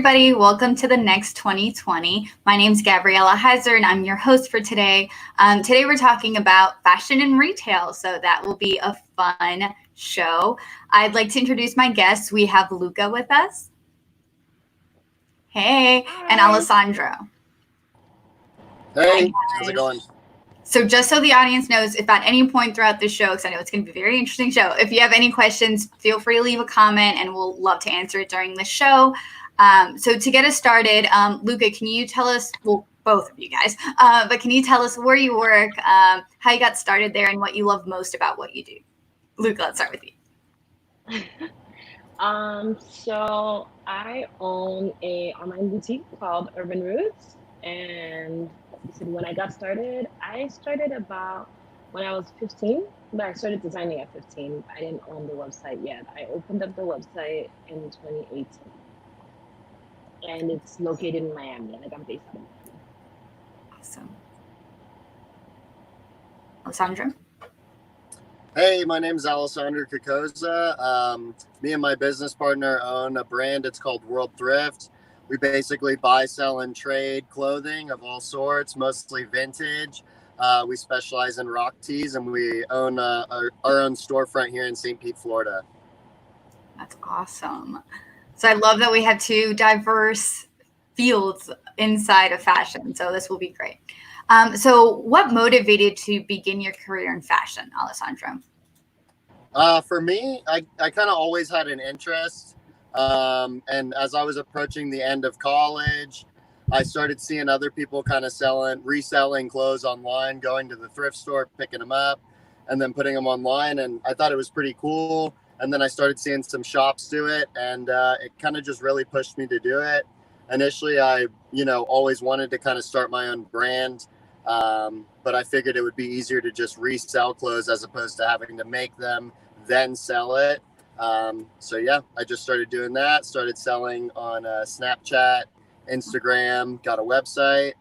everybody. Welcome to the Next 2020. My name is Gabriela Heizer, and I'm your host for today. Today, we're talking about fashion and retail, so that will be a fun show. I'd like to introduce my guests. We have Luca with us. Hey. Hi. And Alessandro. Hey, how's it going? So just so the audience knows, if at any point throughout the show, because I know it's going to be a very interesting show, if you have any questions, feel free to leave a comment and we'll love to answer it during the show. So to get us started, Luca, can you tell us, well, both of you guys, but can you tell us where you work, how you got started there, and what you love most about what you do? Luca, let's start with you. So I own a online boutique called Urban Roots, and when I got started, I started about when I was 15, but I started designing at 15. I didn't own the website yet. I opened up the website in 2018, and it's located in Miami. Like, I'm based out of Miami. Awesome. Alessandro? Hey, my name's Alessandro Cacosa. Me and my business partner own a brand. It's called World Thrift. We basically buy, sell, and trade clothing of all sorts, mostly vintage. We specialize in rock tees, and we own our own storefront here in St. Pete, Florida. That's awesome. So I love that we have two diverse fields inside of fashion. So this will be great. So what motivated to begin your career in fashion, Alessandro? For me, I kind of always had an interest. And as I was approaching the end of college, I started seeing other people kind of reselling clothes online, going to the thrift store, picking them up, and then putting them online. And I thought it was pretty cool. And then I started seeing some shops do it, and it kind of just really pushed me to do it. Initially, I, always wanted to kind of start my own brand, but I figured it would be easier to just resell clothes as opposed to having to make them, then sell it. So yeah, I just started doing that, started selling on Snapchat, Instagram, got a website,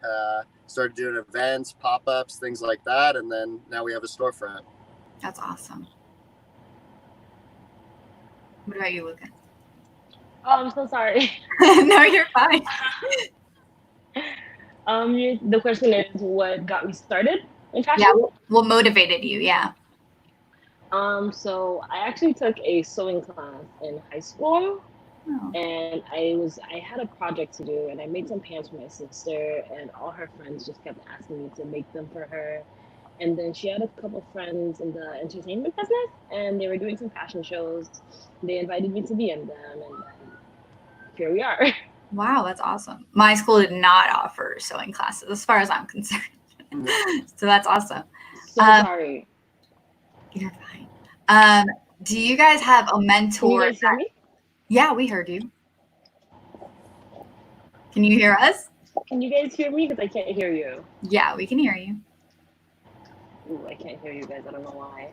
started doing events, pop-ups, things like that. And then now we have a storefront. That's awesome. What about you, Luca? Oh, I'm so sorry. No, you're fine. The question is, what got me started in fashion? Yeah, what motivated you? Yeah. So I actually took a sewing class in high school, and I had a project to do, and I made some pants for my sister, and all her friends just kept asking me to make them for her. And then she had a couple friends in the entertainment business, and they were doing some fashion shows. They invited me to be in them, and here we are. Wow, that's awesome. My school did not offer sewing classes, as far as I'm concerned. So that's awesome. So sorry. You're fine. Do you guys have a mentor? Can you guys hear me? Yeah, we heard you. Can you hear us? Can you guys hear me? Because I can't hear you. Yeah, we can hear you. Ooh, I can't hear you guys. I don't know why.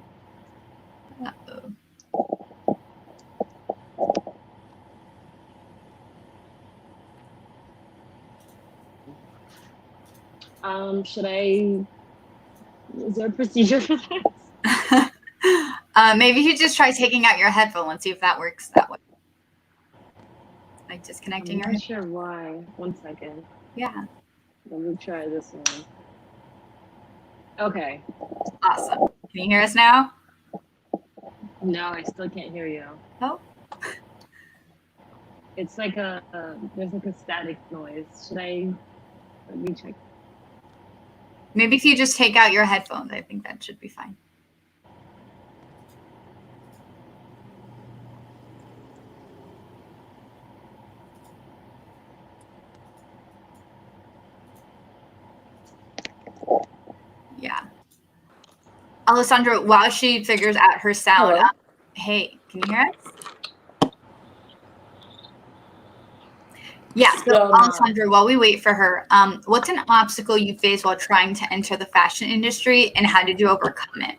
Is there a procedure for this? Maybe you just try taking out your headphone and see if that works that way. Like disconnecting I'm not sure why. 1 second. Yeah. Let me try this one. Okay. Awesome. Can you hear us now? No, I still can't hear you. Oh. It's like there's like a static noise. Let me check. Maybe if you just take out your headphones, I think that should be fine. Yeah. Alessandro, while she figures out her sound, hey, can you hear us? Yeah, so Alessandro, while we wait for her, what's an obstacle you face while trying to enter the fashion industry, and how did you overcome it?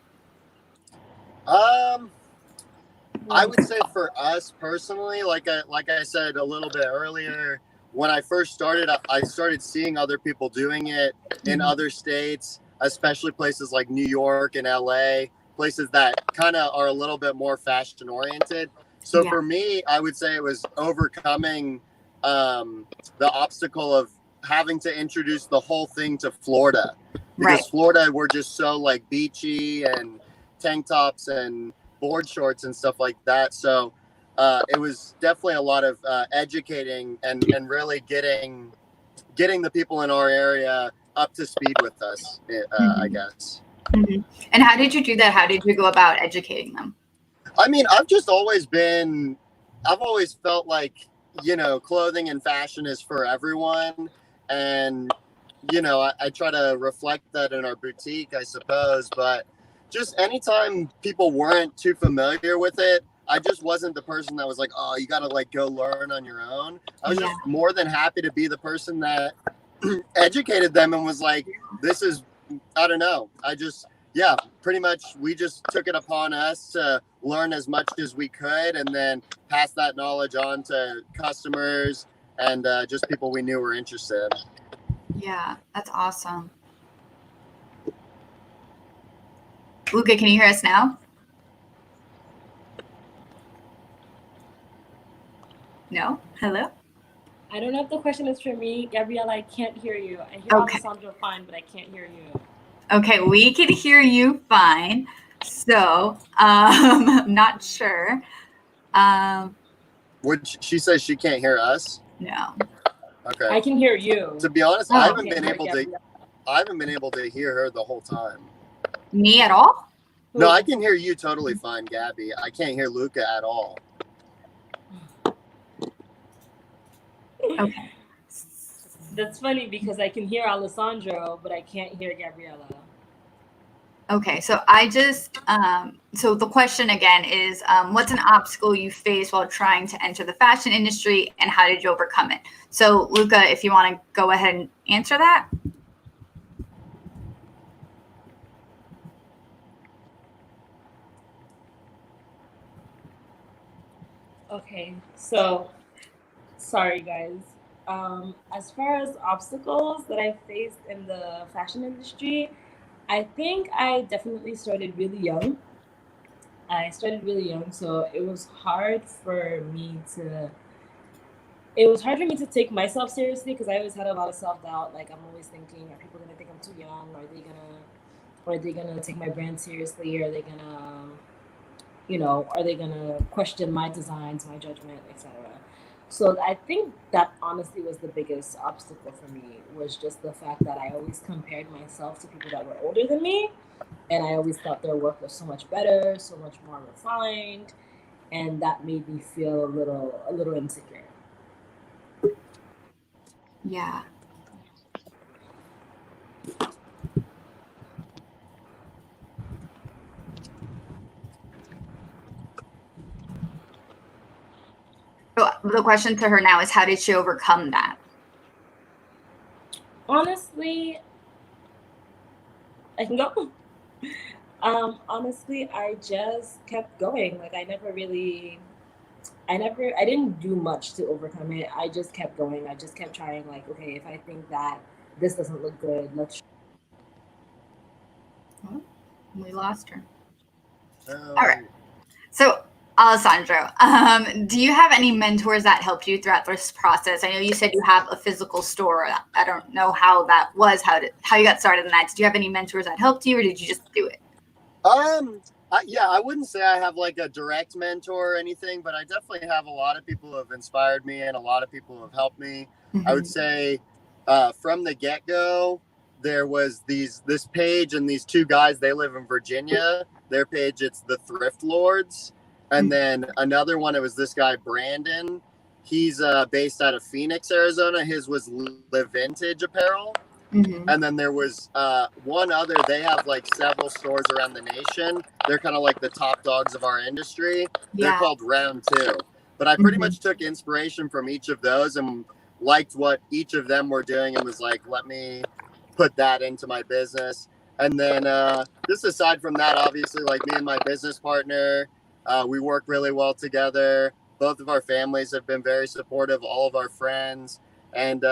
I would say for us personally, like I said a little bit earlier, when I first started, I started seeing other people doing it in other states, especially places like New York and LA, places that kind of are a little bit more fashion oriented. So for me, I would say it was overcoming the obstacle of having to introduce the whole thing to Florida, because Right. Florida, we're just so like beachy and tank tops and board shorts and stuff like that. So it was definitely a lot of educating and really getting the people in our area up to speed with us, I guess. Mm-hmm. And how did you do that? How did you go about educating them? I mean, I've always felt like, clothing and fashion is for everyone. And, I try to reflect that in our boutique, I suppose. But just anytime people weren't too familiar with it, I just wasn't the person that was like, oh, you got to like go learn on your own. I was just more than happy to be the person that educated them and was like, this is, I don't know. Pretty much we just took it upon us to learn as much as we could and then pass that knowledge on to customers and just people we knew were interested. Yeah, that's awesome. Luca, can you hear us now? No? Hello? I don't know if the question is for me. Gabriela, I can't hear you. I hear Alessandro fine, but I can't hear you. Okay, we can hear you fine. So, I'm not sure. She says she can't hear us? No. Okay. I can hear you. To be honest, I haven't been able to hear her the whole time. Me at all? No, I can hear you totally fine, Gabby. I can't hear Luca at all. Okay. That's funny because I can hear Alessandro, but I can't hear Gabriela. Okay, so I just, so the question again is, what's an obstacle you face while trying to enter the fashion industry and how did you overcome it? So Luca, if you want to go ahead and answer that. Okay, so sorry guys. As far as obstacles that I faced in the fashion industry, I think I definitely started really young. So it was hard for me to take myself seriously because I always had a lot of self-doubt. Like I'm always thinking, are people gonna think I'm too young? Are they gonna take my brand seriously? Are they gonna question my designs, my judgment, etc.? So I think that honestly was the biggest obstacle for me, was just the fact that I always compared myself to people that were older than me. And I always thought their work was so much better, so much more refined. And that made me feel a little insecure. Yeah. So the question to her now is, how did she overcome that? Honestly, I can go. Honestly, I just kept going. Like I didn't do much to overcome it. I just kept going. I just kept trying. Like, okay, if I think that this doesn't look good, let's. Oh, we lost her. All right. So, Alessandro, do you have any mentors that helped you throughout this process? I know you said you have a physical store. I don't know how that was, how you got started in that. Did you have any mentors that helped you, or did you just do it? I wouldn't say I have like a direct mentor or anything, but I definitely have a lot of people who have inspired me and a lot of people who have helped me. Mm-hmm. I would say from the get-go, there was this page and these two guys, they live in Virginia. Their page, it's the Thrift Lords. And then another one, it was this guy, Brandon. He's based out of Phoenix, Arizona. His was Live Vintage Apparel. Mm-hmm. And then there was one other. They have like several stores around the nation. They're kind of like the top dogs of our industry. Yeah. They're called Round 2. But I pretty much took inspiration from each of those and liked what each of them were doing and was like, let me put that into my business. And then just aside from that, obviously, like me and my business partner, we work really well together. Both of our families have been very supportive, all of our friends. And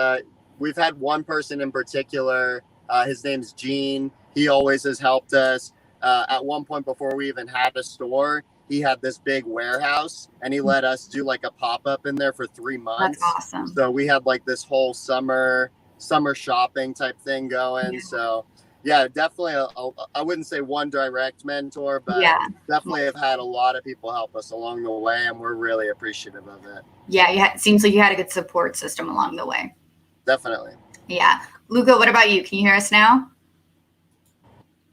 we've had one person in particular, his name's Gene. He always has helped us. At one point before we even had a store, he had this big warehouse, and he let us do like a pop-up in there for 3 months. That's awesome. So we had like this whole summer shopping type thing going. Yeah. So yeah, definitely I wouldn't say one direct mentor, but definitely have had a lot of people help us along the way, and we're really appreciative of it. Yeah, it seems like you had a good support system along the way. Definitely. Yeah. Luca, what about you? Can you hear us now?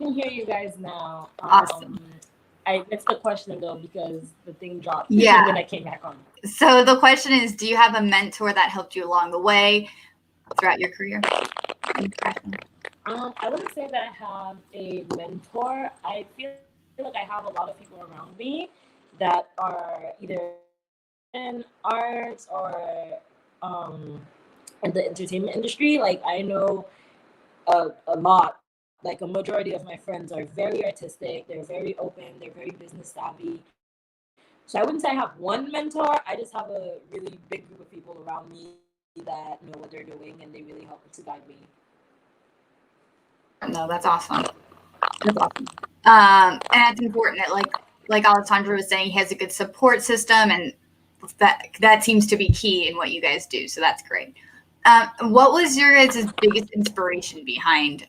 I can hear you guys now. Awesome. I missed the question though because the thing dropped. Yeah. And then I came back on. So the question is, do you have a mentor that helped you along the way throughout your career? I wouldn't say that I have a mentor. I feel like I have a lot of people around me that are either in arts or in the entertainment industry. Like I know a lot, like a majority of my friends are very artistic, they're very open, they're very business savvy. So I wouldn't say I have one mentor. I just have a really big group of people around me that know what they're doing and they really help to guide me. No, that's awesome. That's awesome. And it's important that like Alessandra was saying, he has a good support system, and that seems to be key in what you guys do. So that's great. What was your guys' biggest inspiration behind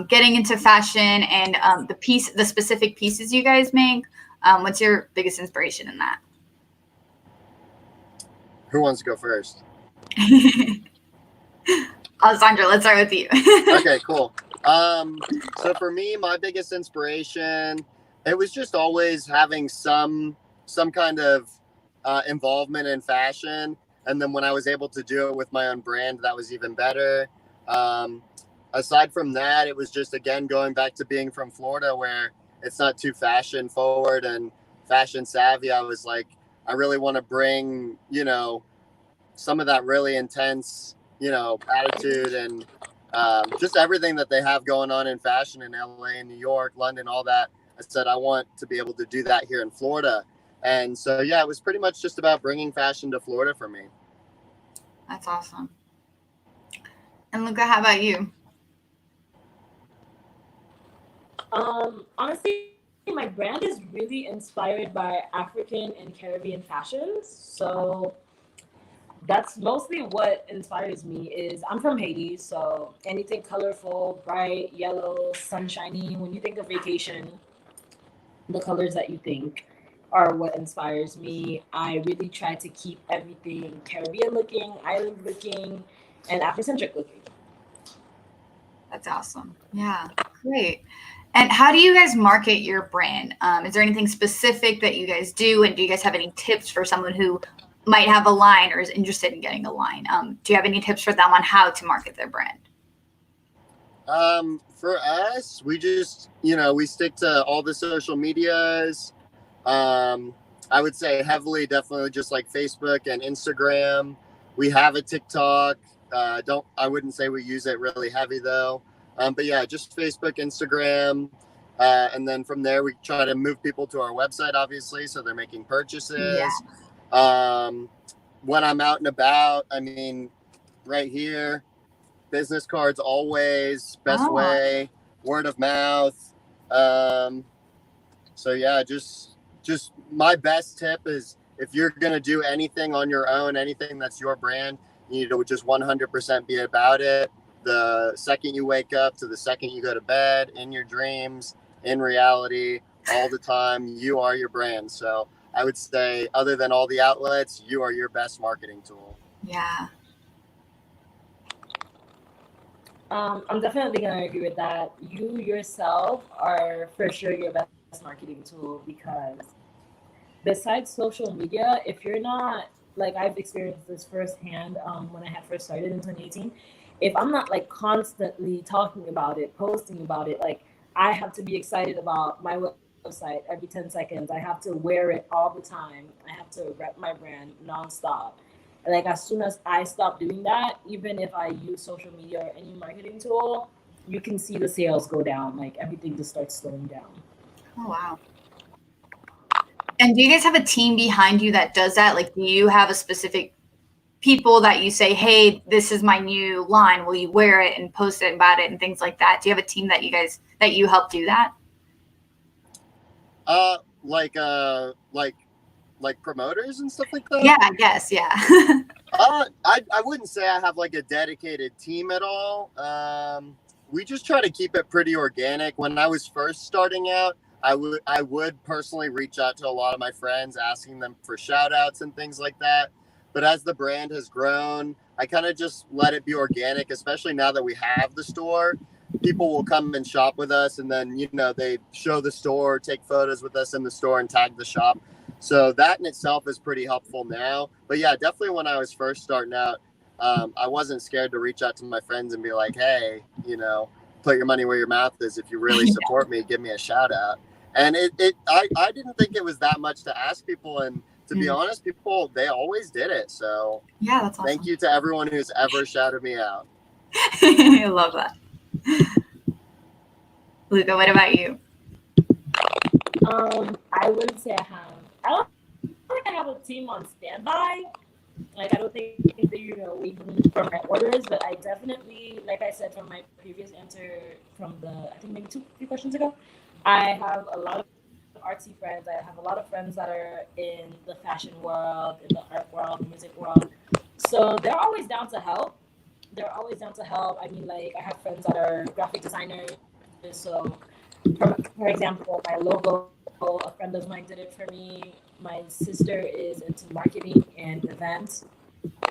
getting into fashion and the specific pieces you guys make? What's your biggest inspiration in that? Who wants to go first? Alessandra, let's start with you. Okay, cool. So for me, my biggest inspiration, it was just always having some kind of involvement in fashion. And then when I was able to do it with my own brand, that was even better. Aside from that, it was just, again, going back to being from Florida, where it's not too fashion forward and fashion savvy. I was like, I really want to bring, some of that really intense, attitude and just everything that they have going on in fashion in LA, New York, London, all that. I said, I want to be able to do that here in Florida. And so, yeah, it was pretty much just about bringing fashion to Florida for me. That's awesome. And Luca, how about you? Honestly, my brand is really inspired by African and Caribbean fashions. So that's mostly what inspires me. Is I'm from Haiti, so anything colorful, bright, yellow, sunshiny. When you think of vacation, the colors that you think are what inspires me. I really try to keep everything Caribbean looking, island looking, and Afrocentric looking. That's awesome. Yeah, great. And how do you guys market your brand? Is there anything specific that you guys do? And do you guys have any tips for someone who might have a line or is interested in getting a line? Do you have any tips for them on how to market their brand? For us, we just, we stick to all the social medias. I would say heavily, definitely just like Facebook and Instagram. We have a TikTok. I wouldn't say we use it really heavy though. But yeah, just Facebook, Instagram. And then from there, we try to move people to our website, obviously, so they're making purchases. Yeah. When I'm out and about, right here, business cards always, best way, word of mouth. So yeah, just my best tip is, if you're going to do anything on your own, anything that's your brand, you need to just 100% be about it. The second you wake up to the second you go to bed, in your dreams, in reality, all the time, you are your brand. So I would say, other than all the outlets, you are your best marketing tool. Yeah. I'm definitely going to agree with that. You yourself are for sure your best marketing tool, because besides social media, if you're not, like, I've experienced this firsthand when I had first started in 2018. If I'm not like constantly talking about it, posting about it, like I have to be excited about my website every 10 seconds. I have to wear it all the time. I have to rep my brand nonstop. And like as soon as I stop doing that, even if I use social media or any marketing tool, you can see the sales go down. Like everything just starts slowing down. Oh, wow. And do you guys have a team behind you that does that? Like, do you have a specific people that you say, hey, this is my new line, will you wear it and post it about it and things like that? Do you have a team that you help do that? like promoters and stuff like that? Yeah, I guess. Yeah. I wouldn't say I have like a dedicated team at all. We just try to keep it pretty organic. When I was first starting out, I would personally reach out to a lot of my friends, asking them for shout outs and things like that. But as the brand has grown, I kind of just let it be organic, especially now that we have the store. People will come and shop with us, and then, you know, they show the store, take photos with us in the store and tag the shop. So that in itself is pretty helpful now. But yeah, definitely when I was first starting out, I wasn't scared to reach out to my friends and be like, hey, you know, put your money where your mouth is. If you really support me, give me a shout out. And I didn't think it was that much to ask people. And to be honest, people, they always did it. So yeah, that's awesome. Thank you to everyone who's ever shouted me out. I love that. Luca, what about you? I wouldn't say I don't think I have a team on standby. Like, I don't think that, you know, we need for my orders, but I definitely, like I said from my previous answer from I think maybe 2-3 questions ago, I have a lot of artsy friends. I have a lot of friends that are in the fashion world, in the art world, the music world. So they're always down to help. I mean, like, I have friends that are graphic designers. So, for example, my logo, a friend of mine did it for me. My sister is into marketing and events.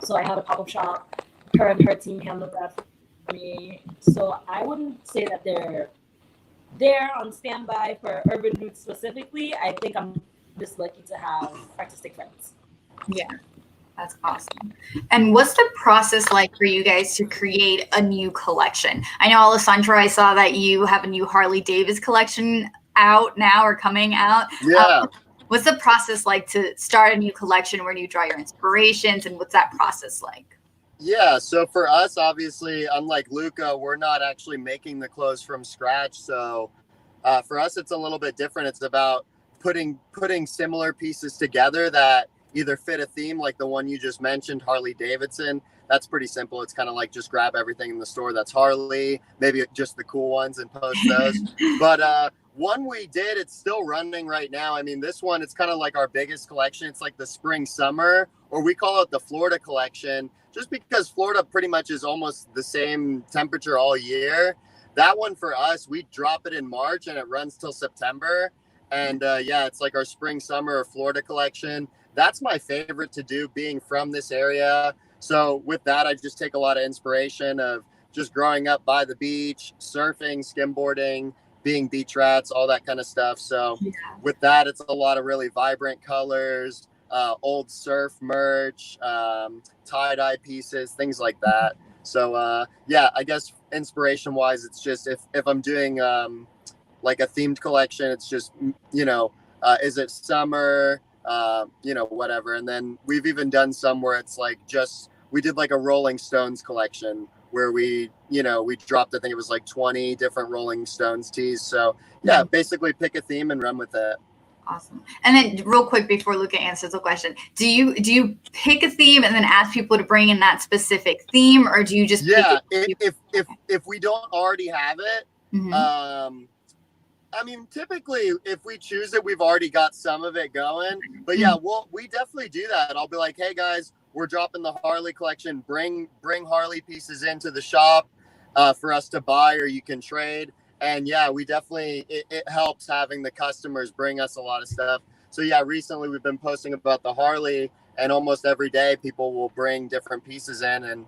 So I have a pop-up shop. Her and her team handled that for me. So I wouldn't say that they're there on standby for Urban Roots specifically. I think I'm just lucky to have artistic friends. Yeah, that's awesome. And what's the process like for you guys to create a new collection? I know, Alessandro, I saw that you have a new Harley Davis collection out now or coming out. Yeah. What's the process like to start a new collection? Where do you draw your inspirations, and what's that process like? Yeah, so for us, obviously, unlike Luca, we're not actually making the clothes from scratch. So for us, it's a little bit different. It's about putting similar pieces together that either fit a theme, like the one you just mentioned, Harley Davidson. That's pretty simple. It's kind of like just grab everything in the store that's Harley, maybe just the cool ones, and post those. But one we did, it's still running right now. I mean, this one, it's kind of like our biggest collection. It's like the spring summer, or we call it the Florida collection, just because Florida pretty much is almost the same temperature all year. That one for us, we drop it in March and it runs till September. And yeah, it's like our spring summer or Florida collection. That's my favorite to do, being from this area. So with that, I just take a lot of inspiration of just growing up by the beach, surfing, skimboarding, being beach rats, all that kind of stuff. So with that, it's a lot of really vibrant colors, old surf merch, tie-dye pieces, things like that. So yeah, I guess inspiration wise, it's just if I'm doing like a themed collection, it's just, you know, is it summer, you know, whatever. And then we've even done some where it's like we did like a Rolling Stones collection where we dropped, I think it was like 20 different Rolling Stones tees. So yeah, basically pick a theme and run with it. Awesome. And then real quick before Luca answers the question, do you pick a theme and then ask people to bring in that specific theme, or do you just if we don't already have it, I mean, typically if we choose it, we've already got some of it going. But yeah, we definitely do that. I'll be like, hey guys, we're dropping the Harley collection. Bring Harley pieces into the shop for us to buy, or you can trade. And yeah, we definitely, it helps having the customers bring us a lot of stuff. So yeah, recently we've been posting about the Harley, and almost every day people will bring different pieces in, and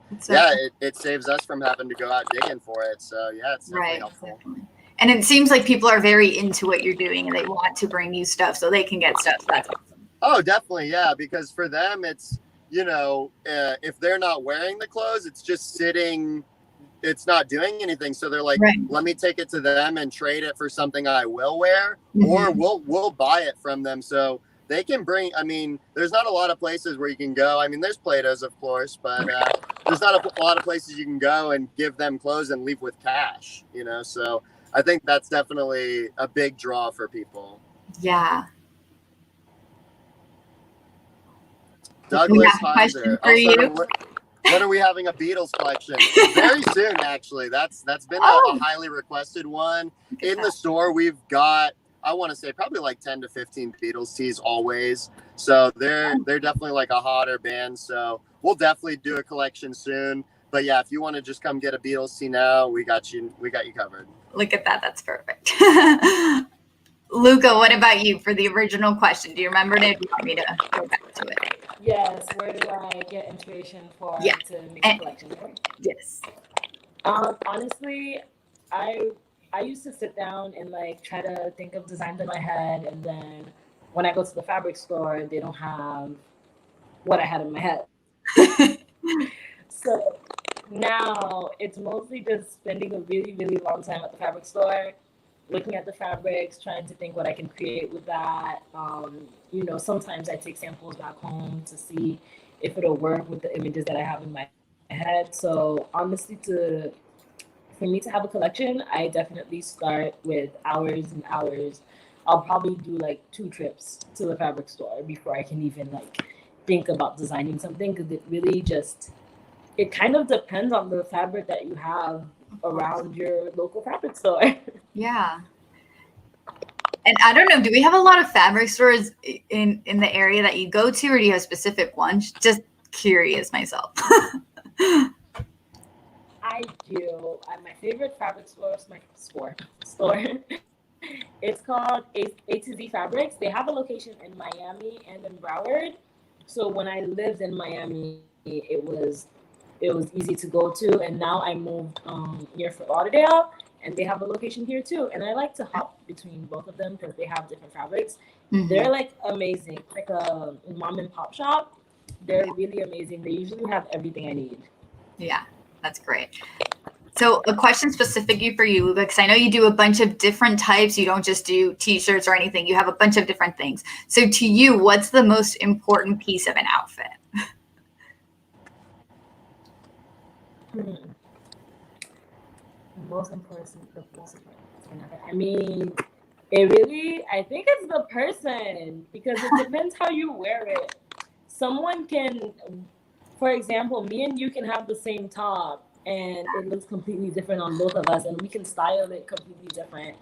it saves us from having to go out digging for it. So yeah, it's definitely helpful. Definitely. And it seems like people are very into what you're doing and they want to bring you stuff so they can get stuff. That's awesome. Oh, definitely. Yeah. Because for them, it's, you know, if they're not wearing the clothes, it's just sitting, it's not doing anything. So they're like, let me take it to them and trade it for something I will wear, or we'll buy it from them. So they can bring, I mean, there's not a lot of places where you can go. I mean, there's Plato's, of course, but there's not a lot of places you can go and give them clothes and leave with cash, you know? So I think that's definitely a big draw for people. Yeah. Douglas Heizer. When are we having a Beatles collection? Very soon, actually. That's been a highly requested one. In the store, we've got I want to say probably like 10 to 15 Beatles tees always. So they're definitely like a hotter band. So we'll definitely do a collection soon. But yeah, if you want to just come get a Beatles tee now, we got you covered. Look at that. That's perfect. Luca, what about you for the original question? Do you remember it? Do you want me to go back to it? Yes. Where do I get inspiration to make a collection? Yes. Honestly, I used to sit down and like try to think of designs in my head, and then when I go to the fabric store, they don't have what I had in my head. So now it's mostly just spending a really, really long time at the fabric store, looking at the fabrics, trying to think what I can create with that. Sometimes I take samples back home to see if it'll work with the images that I have in my head. So honestly, for me to have a collection, I definitely start with hours and hours. I'll probably do like 2 trips to the fabric store before I can even like think about designing something, because it kind of depends on the fabric that you have around your local fabric store. Yeah. And I don't know, do we have a lot of fabric stores in the area that you go to, or do you have specific ones? Just curious myself. I do. My favorite fabric store is my store. It's called A to Z Fabrics. They have a location in Miami and in Broward. So when I lived in Miami, it was easy to go to, and now I moved near Fort Lauderdale, and they have a location here too. And I like to hop between both of them because they have different fabrics. Mm-hmm. They're like amazing, like a mom and pop shop. They're really amazing. They usually have everything I need. Yeah, that's great. So a question specifically for you, Luca, because I know you do a bunch of different types. You don't just do T-shirts or anything. You have a bunch of different things. So to you, what's the most important piece of an outfit? The most important. I mean, I think it's the person, because it depends how you wear it. Someone can, for example, me and you can have the same top and it looks completely different on both of us, and we can style it completely different.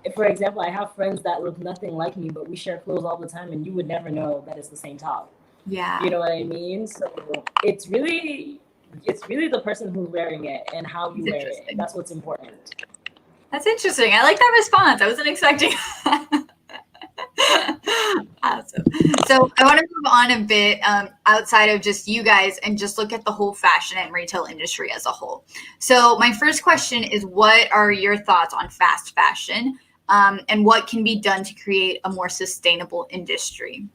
If, for example, I have friends that look nothing like me, but we share clothes all the time, and you would never know that it's the same top. Yeah. You know what I mean? So it's really the person who's wearing it and how you wear it. That's what's important. That's interesting. I like that response. I wasn't expecting. Awesome. So I want to move on a bit outside of just you guys and just look at the whole fashion and retail industry as a whole. So my first question is, what are your thoughts on fast fashion and what can be done to create a more sustainable industry?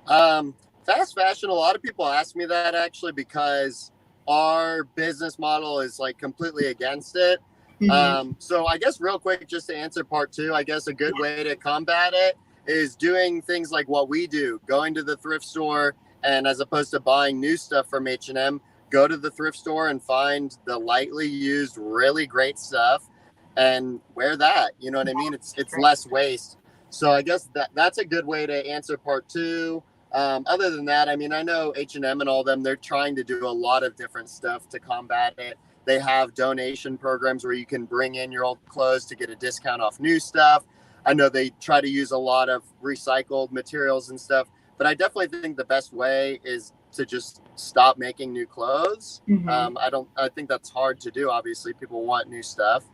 Fast fashion, a lot of people ask me that actually because our business model is like completely against it. Mm-hmm. So I guess real quick, just to answer part 2, I guess a good way to combat it is doing things like what we do, going to the thrift store, and as opposed to buying new stuff from H&M, go to the thrift store and find the lightly used, really great stuff and wear that. You know what I mean? It's less waste. So I guess that's a good way to answer part 2. Other than that, I mean, I know H&M and all them, they're trying to do a lot of different stuff to combat it. They have donation programs where you can bring in your old clothes to get a discount off new stuff. I know they try to use a lot of recycled materials and stuff, but I definitely think the best way is to just stop making new clothes. Mm-hmm. I think that's hard to do. Obviously, people want new stuff,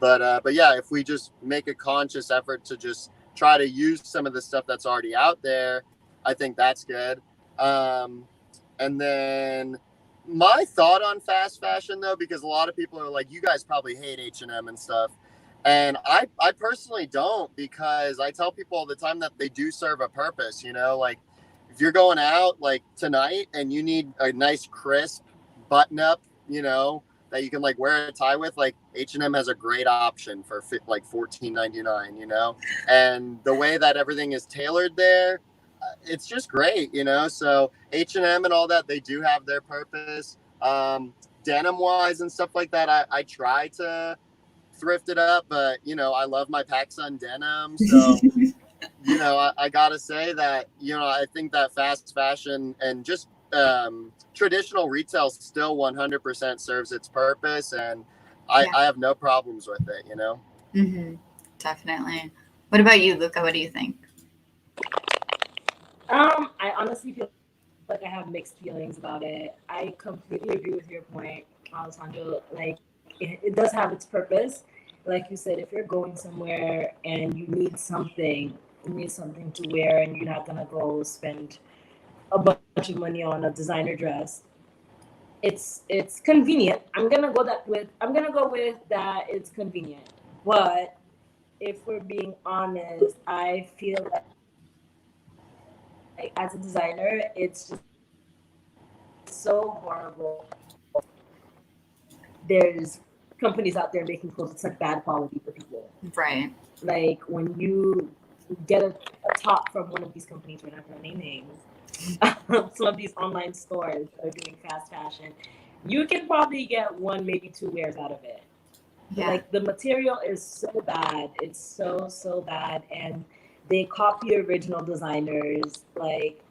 but yeah, if we just make a conscious effort to just try to use some of the stuff that's already out there, I think that's good. And then my thought on fast fashion, though, because a lot of people are like, you guys probably hate H&M and stuff. And I personally don't, because I tell people all the time that they do serve a purpose, you know, like if you're going out like tonight and you need a nice crisp button up, you know, that you can like wear a tie with, like H&M has a great option for like $14.99, you know, and the way that everything is tailored there, it's just great, you know. So H&M and all that, they do have their purpose. Denim wise and stuff like that, I try to thrift it up, but you know, I love my PacSun denim, so you know, I gotta say that, you know, I think that fast fashion and just traditional retail still 100% serves its purpose, and I have no problems with it, you know. Mm-hmm. Definitely. What about you, Luca? What do you think? I honestly feel like I have mixed feelings about it. I completely agree with your point, Alessandro. Like, it does have its purpose. Like you said, if you're going somewhere and you need something to wear, and you're not gonna go spend a bunch of money on a designer dress. It's convenient. I'm gonna go with that. It's convenient, but if we're being honest, I feel like as a designer, it's just so horrible. There's companies out there making clothes that's like bad quality for people. Right. Like when you get a top from one of these companies, we're not gonna name names. Some of these online stores that are doing fast fashion, you can probably get one, maybe two wears out of it. But Yeah. like the material is so bad. It's so bad, and they copy original designers. Like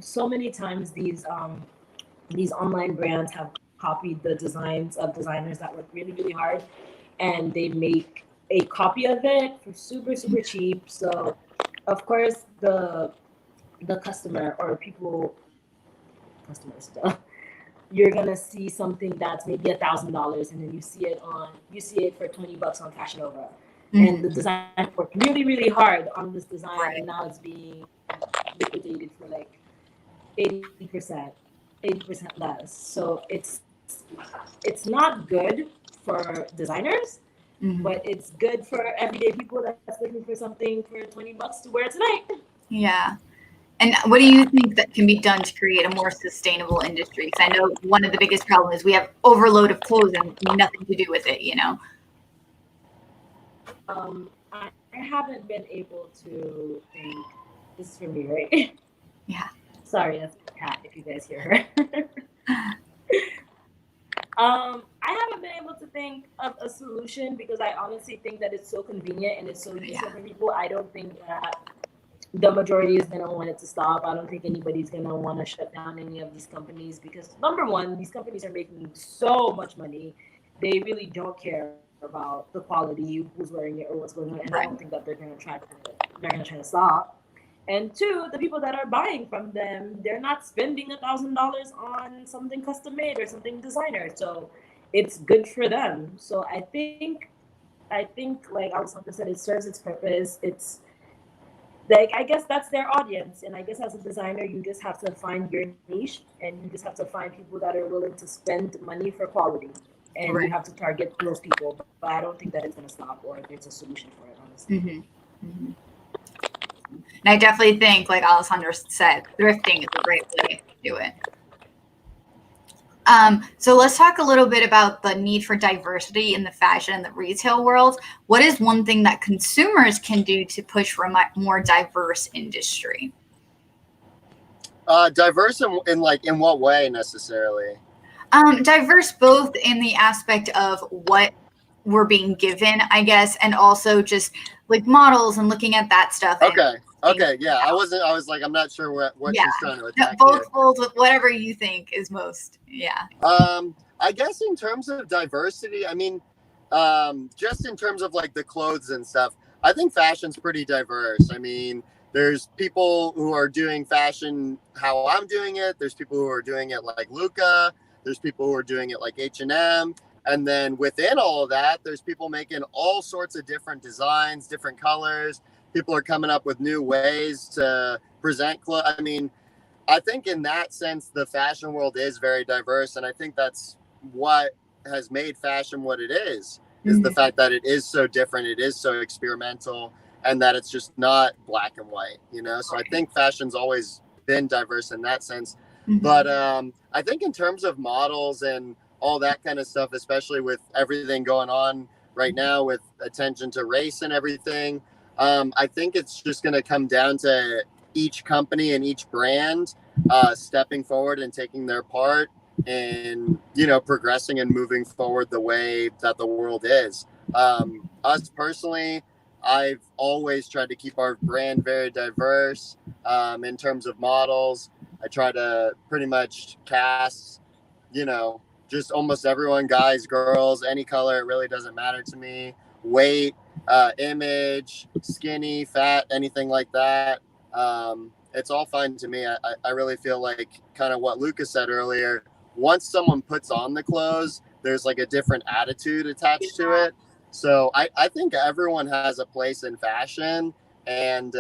so many times these online brands have copied the designs of designers that work really hard, and they make a copy of it for super cheap. So of course the customer or people customers you're gonna see something that's maybe $1,000, and then you see it for $20 on Fashion Nova, and the design worked really hard on this design, Right. and now it's being liquidated for like 80% 80% less. So it's not good for designers, but it's good for everyday people that's looking for something for $20 to wear tonight. Yeah. And what do you think that can be done to create a more sustainable industry? Because I know one of the biggest problems is we have overload of clothes and nothing to do with it, you know? I haven't been able to think. This is for me, right? Yeah. Sorry, that's my cat. If you guys hear her. I haven't been able to think of a solution because I honestly think that it's so convenient and it's so useful for people. I don't think that the majority is going to want it to stop. I don't think anybody's going to want to shut down any of these companies because, number one, these companies are making so much money. They really don't care about the quality, who's wearing it, or what's going on. And I don't think that they're going to try to stop. And two, the people that are buying from them, they're not spending $1,000 on something custom made or something designer. So it's good for them. So I think like Alessandra said, it serves its purpose. It's like, I guess that's their audience. And I guess as a designer, you just have to find your niche, and you just have to find people that are willing to spend money for quality. And you have to target those people. But I don't think that it's going to stop or there's a solution for it, honestly. And I definitely think, like Alessandra said, thrifting is a great way to do it. So let's talk a little bit about the need for diversity in the fashion and the retail world. What is one thing that consumers can do to push for a more diverse industry? Diverse in what way necessarily? Diverse both in the aspect of what we're being given, I guess, and also just like models and looking at that stuff. Okay. Yeah. I was like, I'm not sure what she's trying to attack both folds with whatever you think is most. Yeah. I guess in terms of diversity, I mean, just in terms of like the clothes and stuff, I think fashion's pretty diverse. I mean, there's people who are doing fashion how I'm doing it. There's people who are doing it like Luca. There's people who are doing it like H&M. And then within all of that, there's people making all sorts of different designs, different colors. People are coming up with new ways to present clothes. I mean, I think in that sense, the fashion world is very diverse. And I think that's what has made fashion what it is the fact that it is so different. It is so experimental, and that it's just not black and white, you know? So I think fashion's always been diverse in that sense. But I think in terms of models and all that kind of stuff, especially with everything going on right now with attention to race and everything, I think it's just going to come down to each company and each brand stepping forward and taking their part in, you know, progressing and moving forward the way that the world is. Us personally, I've always tried to keep our brand very diverse in terms of models. I try to pretty much cast, you know, just almost everyone, guys, girls, any color. It really doesn't matter to me. Weight. image, skinny, fat, anything like that. It's all fine to me. I really feel like kind of what Lucas said earlier. Once someone puts on the clothes, there's like a different attitude attached to it. So I think everyone has a place in fashion. And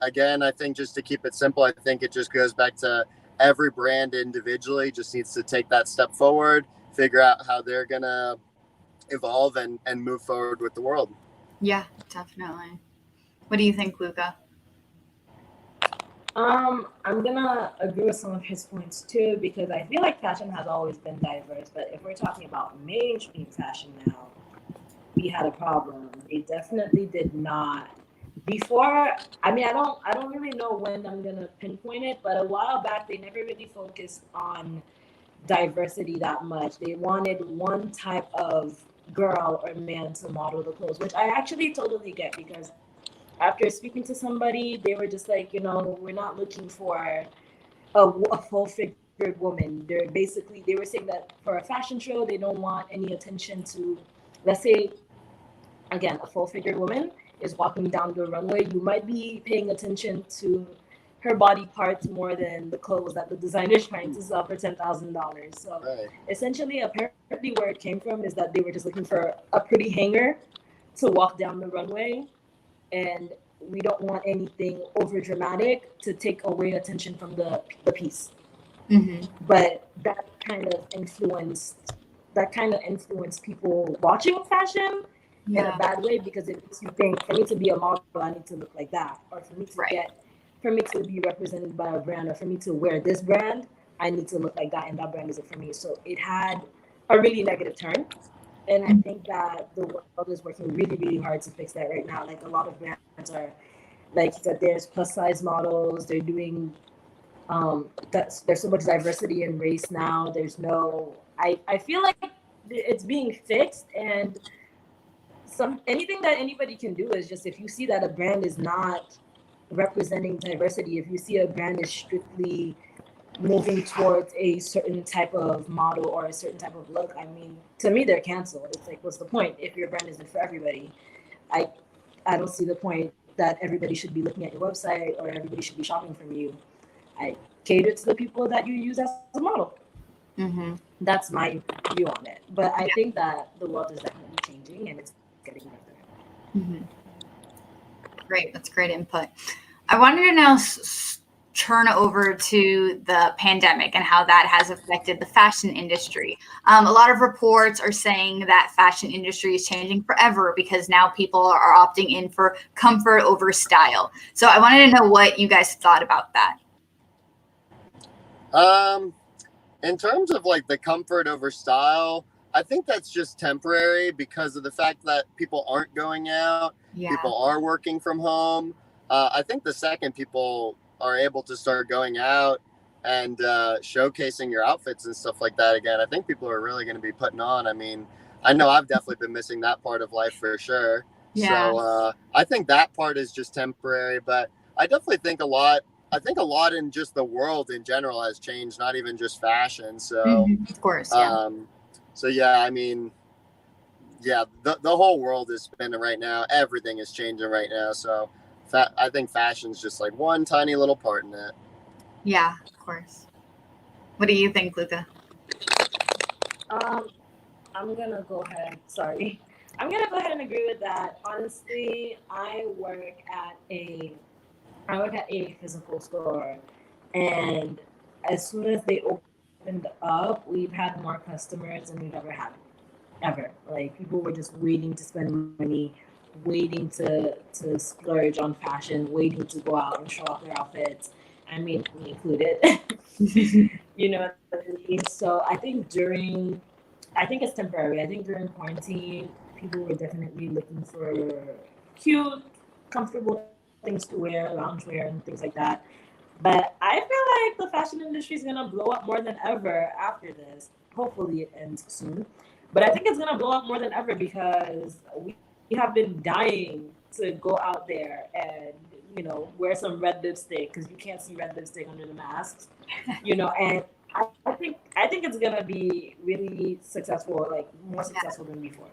again, I think just to keep it simple, I think it just goes back to every brand individually just needs to take that step forward, figure out how they're going to evolve and move forward with the world. Yeah, definitely. What do you think, Luca? I'm gonna agree with some of his points too, because I feel like fashion has always been diverse, but if we're talking about mainstream fashion now, we had a problem. They definitely did not. Before, I mean, I don't really know when I'm gonna pinpoint it, but a while back they never really focused on diversity that much. They wanted one type of girl or man to model the clothes, which I actually totally get, because after speaking to somebody, they were just like, we're not looking for a full figured woman. They were saying that for a fashion show, they don't want any attention to, let's say, again, a full figured woman is walking down the runway. You might be paying attention to her body parts more than the clothes that the designer is trying to sell for $10,000. So essentially, apparently where it came from is that they were just looking for a pretty hanger to walk down the runway. And we don't want anything over dramatic to take away attention from the piece. Mm-hmm. But that kind of influenced people watching fashion in a bad way, because it makes you think, for me to be a model, I need to look like that, or for me to be represented by a brand, or for me to wear this brand, I need to look like that, and that brand isn't for me. So it had a really negative turn. And I think that the world is working really, really hard to fix that right now. Like, a lot of brands are, like you said, there's plus size models. They're doing, there's so much diversity in race now. I feel like it's being fixed, and anything that anybody can do is just, if you see that a brand is not representing diversity, if you see a brand is strictly moving towards a certain type of model or a certain type of look, I mean, to me, they're canceled. It's like, what's the point if your brand isn't for everybody? I don't see the point that everybody should be looking at your website or everybody should be shopping from you. I cater to the people that you use as a model. Mm-hmm. That's my view on it. But I think that the world is definitely changing, and it's getting better. Mm-hmm. Great. That's great input. I wanted to now turn over to the pandemic and how that has affected the fashion industry. A lot of reports are saying that fashion industry is changing forever because now people are opting in for comfort over style. So I wanted to know what you guys thought about that. In terms of like the comfort over style, I think that's just temporary because of the fact that people aren't going out. People are working from home. I think the second people are able to start going out and showcasing your outfits and stuff like that again, I think people are really going to be putting on. I mean, I know I've definitely been missing that part of life for sure. So I think that part is just temporary, but I definitely think a lot in just the world in general has changed, not even just fashion. So of course, so yeah, I mean, the whole world is spinning right now. Everything is changing right now. So I think fashion's just like one tiny little part in it. Yeah, of course. What do you think, Luca? I'm gonna go ahead and agree with that. Honestly, I work at a physical store, and as soon as they opened up, we've had more customers than we've ever had. Ever. Like, people were just waiting to spend money, waiting to splurge on fashion, waiting to go out and show off their outfits. I mean, me included. You know what I mean? So I think it's temporary. I think during quarantine, people were definitely looking for cute, comfortable things to wear, loungewear, and things like that. But I feel like the fashion industry is gonna blow up more than ever after this. Hopefully, it ends soon. But I think it's gonna blow up more than ever because we have been dying to go out there and wear some red lipstick, because you can't see red lipstick under the masks. And I think it's gonna be really successful, like more successful than before.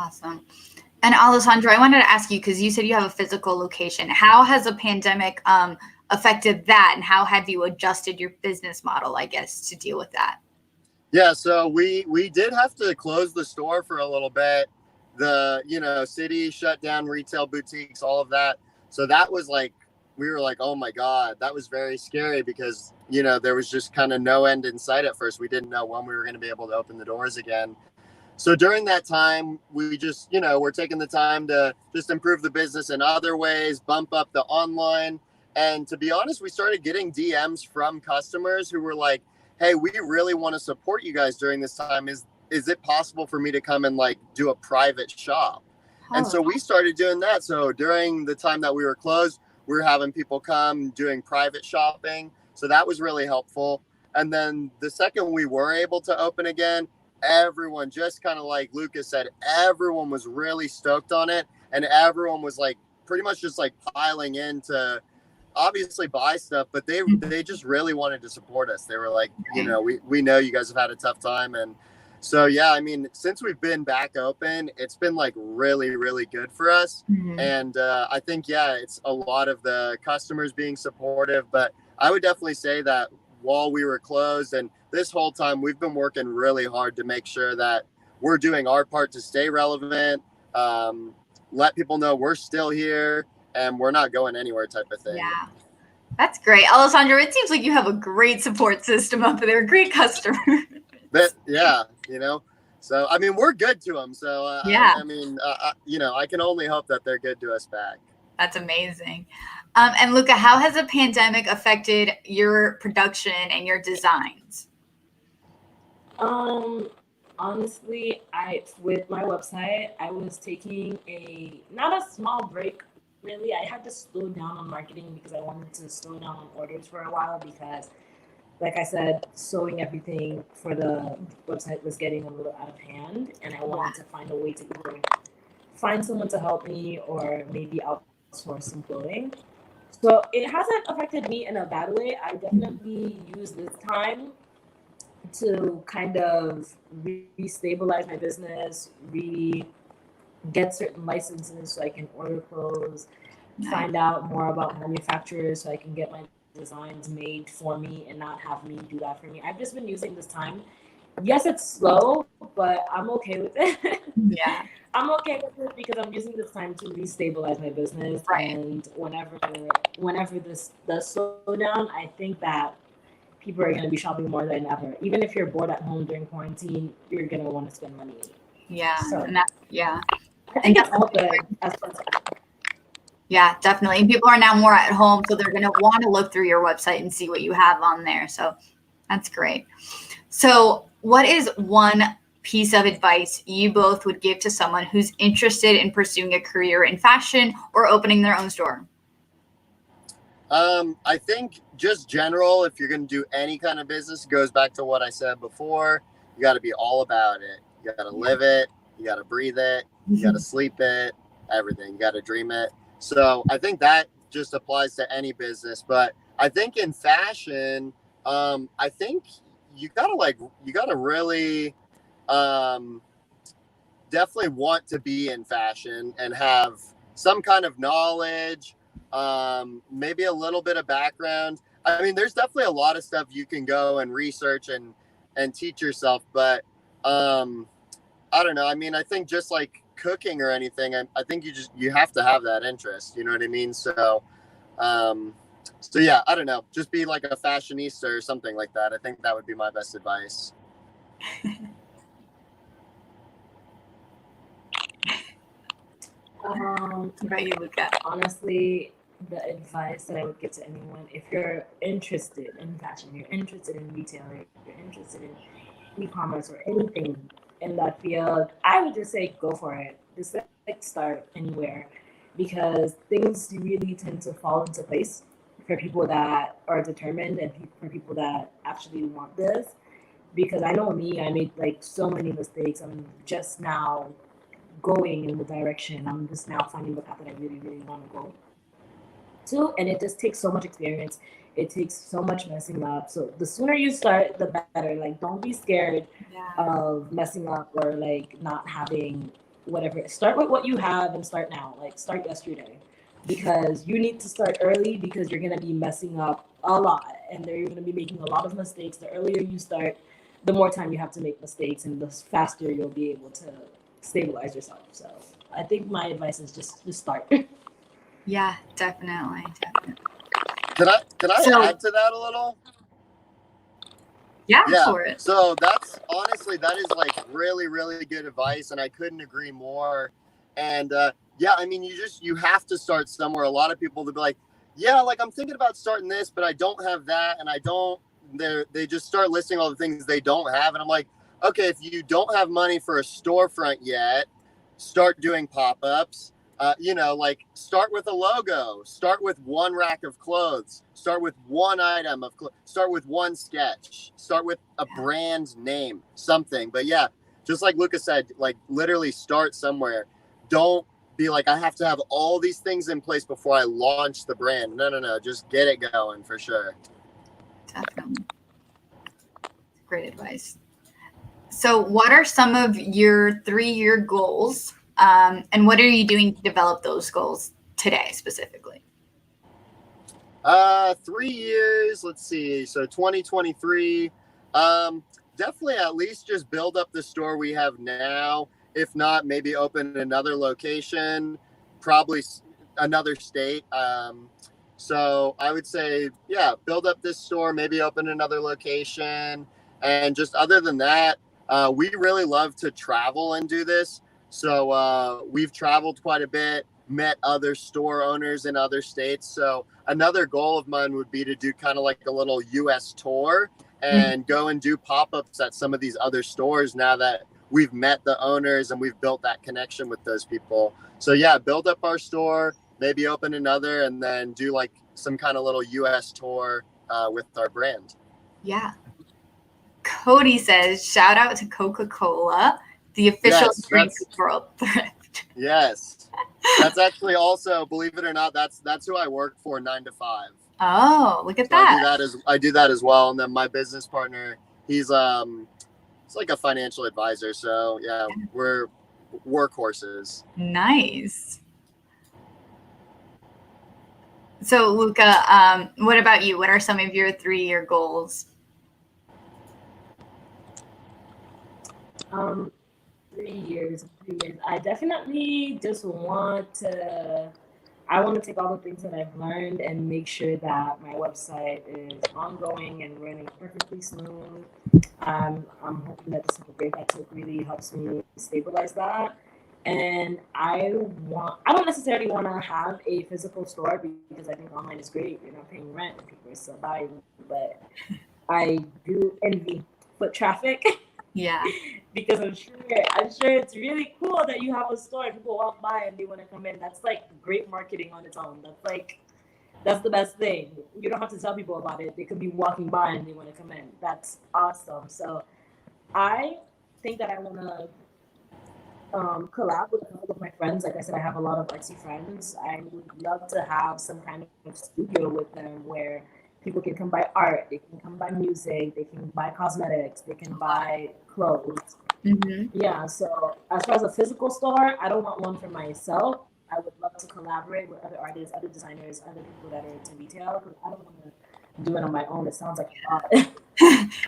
Awesome. And Alessandro, I wanted to ask you, because you said you have a physical location. How has the pandemic affected that, and how have you adjusted your business model, I guess, to deal with that? Yeah, so we did have to close the store for a little bit. The city shut down retail boutiques, all of that. So that was like, we were like, oh my God, that was very scary because there was just kind of no end in sight at first. We didn't know when we were going to be able to open the doors again. So during that time, we just we're taking the time to just improve the business in other ways, bump up the online. And to be honest, we started getting DMs from customers who were like, hey, we really want to support you guys during this time. Is it possible for me to come and like do a private shop? And so we started doing that. So during the time that we were closed, we were having people come doing private shopping. So that was really helpful. And then the second we were able to open again, everyone, just kind of like Lucas said, everyone was really stoked on it. And everyone was like pretty much just like piling in to obviously buy stuff, but they just really wanted to support us. They were like, we know you guys have had a tough time. And so, yeah, I mean, since we've been back open, it's been like really, really good for us. Mm-hmm. And I think, it's a lot of the customers being supportive, but I would definitely say that while we were closed and this whole time, we've been working really hard to make sure that we're doing our part to stay relevant, let people know we're still here and we're not going anywhere type of thing. Yeah, that's great. Alessandro, it seems like you have a great support system up there, great customers. So, I mean, we're good to them. So, I can only hope that they're good to us back. That's amazing. And Luca, how has the pandemic affected your production and your designs? Honestly, with my website, I was taking not a small break, really. I had to slow down on marketing because I wanted to slow down on orders for a while because, like I said, sewing everything for the website was getting a little out of hand, and I wanted to find a way to either find someone to help me or maybe outsource some clothing. So it hasn't affected me in a bad way. I definitely use this time to kind of re-stabilize my business, get certain licenses so I can order clothes, find out more about manufacturers so I can get my designs made for me and not have me do that for me. I've just been using this time. Yes, it's slow, but I'm okay with it. Yeah. I'm okay with it because I'm using this time to re-stabilize my business. Right. And whenever this does slow down, I think that people are going to be shopping more than ever. Even if you're bored at home during quarantine, you're going to want to spend money. Yeah. So, I think it's all good. Yeah, definitely. And people are now more at home, so they're going to want to look through your website and see what you have on there. So that's great. So what is one piece of advice you both would give to someone who's interested in pursuing a career in fashion or opening their own store? I think just general, if you're going to do any kind of business, it goes back to what I said before. You got to be all about it. You got to live it. You got to breathe it. You got to sleep it, everything. You got to dream it. So I think that just applies to any business. But I think in fashion, I think you gotta really definitely want to be in fashion and have some kind of knowledge, maybe a little bit of background. I mean, there's definitely a lot of stuff you can go and research and teach yourself, but I don't know. I mean, I think just like cooking or anything, I think you have to have that interest. You know what I mean? So, yeah, I don't know. Just be like a fashionista or something like that. I think that would be my best advice. Right, you look at. Honestly, the advice that I would give to anyone, if you're interested in fashion, you're interested in retailing, you're interested in e-commerce or anything in that field, I would just say go for it. Just like start anywhere, because things really tend to fall into place for people that are determined and for people that actually want this. Because I know me, I made like so many mistakes. I'm just now going in the direction. I'm just now finding the path that I really, really want to go to. And it just takes so much experience. It takes so much messing up. So the sooner you start, the better. Like, don't be scared of messing up or like not having whatever. Start with what you have and start now. Like start yesterday, because you need to start early because you're gonna be messing up a lot, and you're gonna be making a lot of mistakes. The earlier you start, the more time you have to make mistakes, and the faster you'll be able to stabilize yourself. So I think my advice is just start. Yeah, definitely. Can I So- add to that a little? Yeah, Yeah. for it. So that's honestly, that is like really, really good advice, and I couldn't agree more. And yeah, I mean, you have to start somewhere. A lot of people will be like, yeah, like I'm thinking about starting this, but I don't have that, and I don't. They just start listing all the things they don't have, and I'm like, okay, if you don't have money for a storefront yet, start doing pop-ups. Like start with a logo, start with one rack of clothes, start with one item of clothes, start with one sketch, start with a brand name, something. But yeah, just like Lucas said, like literally start somewhere. Don't be like, I have to have all these things in place before I launch the brand. No. Just get it going for sure. Definitely. Great advice. So what are some of your 3-year goals? And what are you doing to develop those goals today specifically? 3 years, let's see. So 2023, definitely at least just build up the store we have now. If not, maybe open another location, probably another state. So I would say, yeah, build up this store, maybe open another location. And just other than that, we really love to travel and do this. So we've traveled quite a bit, met other store owners in other states. So another goal of mine would be to do kind of like a little US tour and go and do pop-ups at some of these other stores now that we've met the owners and we've built that connection with those people. So yeah, build up our store, maybe open another, and then do like some kind of little US tour with our brand. Yeah. Cody says, shout out to Coca-Cola, the official drink of World Thrift. Yes. That's actually also, believe it or not, that's who I work for 9 to 5. Oh, look at So that. I do that as well. And then my business partner, he's it's like a financial advisor. So yeah, we're workhorses. Nice. So Luca, what about you? What are some of your 3-year goals? 3 years. I definitely just want to. I want to take all the things that I've learned and make sure that my website is ongoing and running perfectly smooth. I'm hoping that the simple grade I took really helps me stabilize that. And I don't necessarily want to have a physical store because I think online is great. You're not paying rent and people are still buying. But I do envy foot traffic. Yeah. Because I'm sure it's really cool that you have a store and people walk by and they want to come in. That's like great marketing on its own. That's the best thing. You don't have to tell people about it. They could be walking by and they want to come in. That's awesome. So I think that I want to collab with a couple of my friends. Like I said, I have a lot of artsy friends. I would love to have some kind of studio with them where people can come buy art, they can come buy music, they can buy cosmetics, they can buy clothes. Mm-hmm. Yeah, so as far as a physical store, I don't want one for myself. I would love to collaborate with other artists, other designers, other people that are into retail, because I don't want to do it on my own. It sounds like a lot.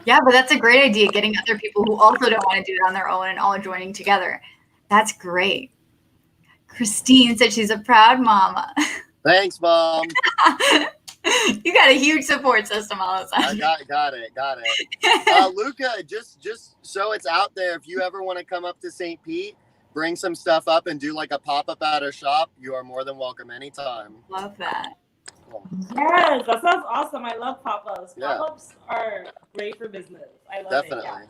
Yeah, but that's a great idea, getting other people who also don't want to do it on their own and all joining together. That's great. Christine said she's a proud mama. Thanks, Mom. You got a huge support system all of a sudden. I got it. Luca, just so it's out there, if you ever want to come up to St. Pete, bring some stuff up and do like a pop-up at our shop, you are more than welcome anytime. Love that. Cool. Yes, that sounds awesome. I love pop-ups. Yeah. Pop-ups are great for business. I love Definitely. it. Yeah.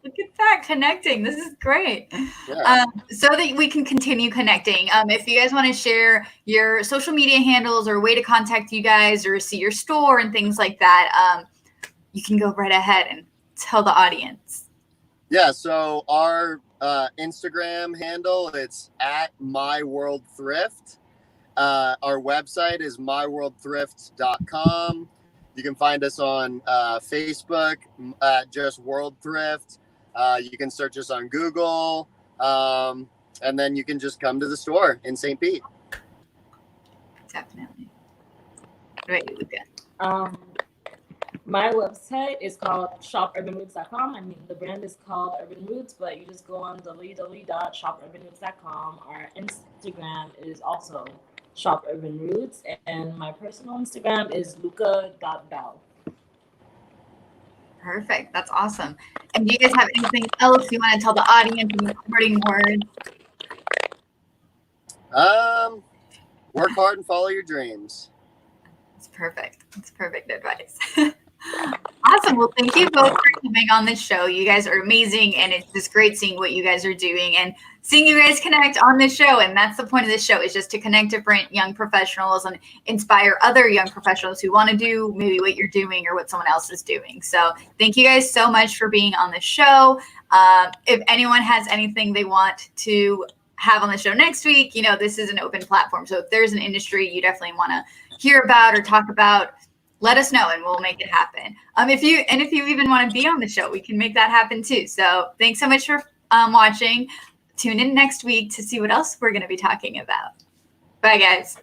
Look at that, connecting. This is great. Yeah. So that we can continue connecting. If you guys want to share your social media handles or a way to contact you guys or see your store and things like that, you can go right ahead and tell the audience. Yeah, so our Instagram handle, it's at myworldthrift. Our website is myworldthrift.com. You can find us on Facebook at just World Thrift. You can search us on Google. And then you can just come to the store in St. Pete. Definitely. Right, Luca. My website is called shopunrbanroots.com. I mean, the brand is called Urban Roots, but you just go on www.shopunrbanroots.com. Our Instagram is also shopunrbanroots, and my personal Instagram is luca.bell. Perfect. That's awesome. And do you guys have anything else you want to tell the audience in parting words? Work hard and follow your dreams. That's perfect. That's perfect advice. Awesome. Well, thank you both for coming on the show. You guys are amazing, and it's just great seeing what you guys are doing and seeing you guys connect on this show. And that's the point of this show, is just to connect different young professionals and inspire other young professionals who want to do maybe what you're doing or what someone else is doing. So thank you guys so much for being on the show. If anyone has anything they want to have on the show next week, this is an open platform. So if there's an industry you definitely want to hear about or talk about, let us know and we'll make it happen. If you even want to be on the show, we can make that happen too. So thanks so much for watching. Tune in next week to see what else we're going to be talking about. Bye, guys.